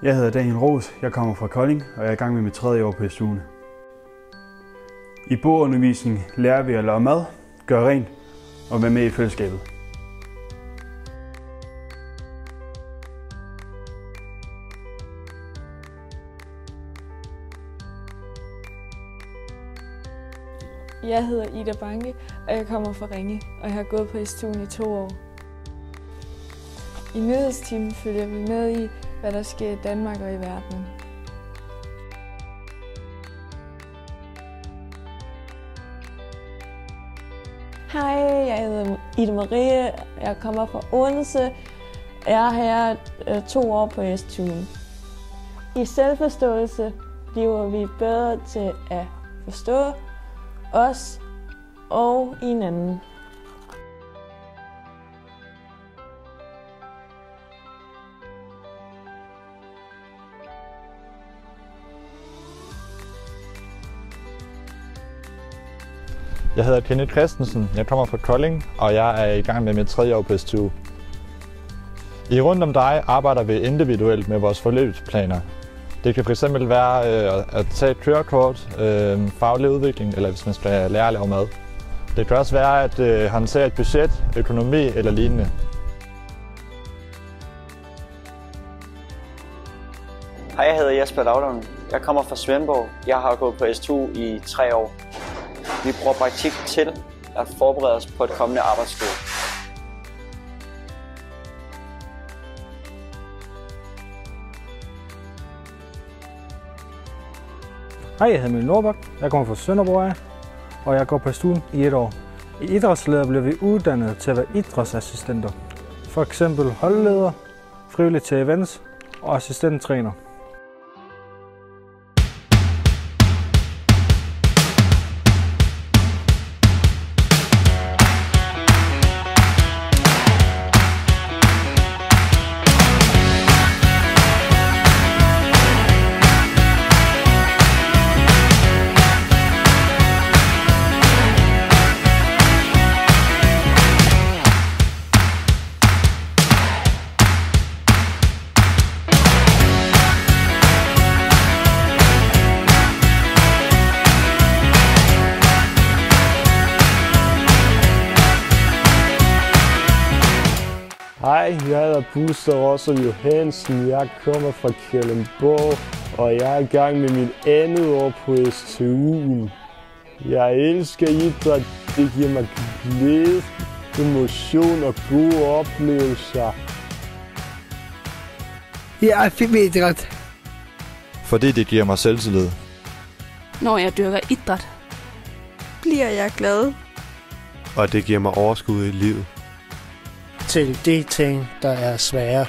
Jeg hedder Daniel Ros, jeg kommer fra Kolding, og jeg er i gang med mit 3. år på SDU'en. I bordundervisning lærer vi at lave mad, gøre rent og være med i fællesskabet. Jeg hedder Ida Banke, og jeg kommer fra Ringe, og jeg har gået på SDU'en i 2 år. I nyhedstimen følger vi med i, hvad der sker i Danmark og i verden. Hej, jeg hedder Ida Marie, jeg kommer fra Odense. Jeg er her 2 år på SDU'en. I selvforståelse bliver vi bedre til at forstå os og hinanden. Jeg hedder Kenneth Christensen, jeg kommer fra Kolding, og jeg er i gang med mit 3. år på SDU. I Rundt om dig arbejder vi individuelt med vores forløbsplaner. Det kan fx være at tage et kørekort, faglig udvikling, eller hvis man skal lære at lave mad. Det kan også være at håndtere et budget, økonomi eller lignende. Hej, jeg hedder Jesper Laudon. Jeg kommer fra Svendborg. Jeg har gået på SDU i 3 år. Vi bruger praktik til at forberede os på et kommende arbejdsliv. Hej, jeg hedder Emil Nordbak. Jeg kommer fra Sønderborg, og jeg går på SDU'en i 1 år. I idrætsleder bliver vi uddannet til at være idrætsassistenter. For eksempel holdleder, frivillig til events og assistenttræner. Hej, jeg hedder Buster Rosser Johansen, jeg kommer fra Kalundborg, og jeg er i gang med mit 2. år på SDU'en. Jeg elsker idræt, det giver mig glæde, emotion og gode oplevelser. Jeg er vild med idræt. Fordi det giver mig selvtillid. Når jeg dyrker idræt, Bliver jeg glad? Og det giver mig overskud i livet. Til de ting, der er svære.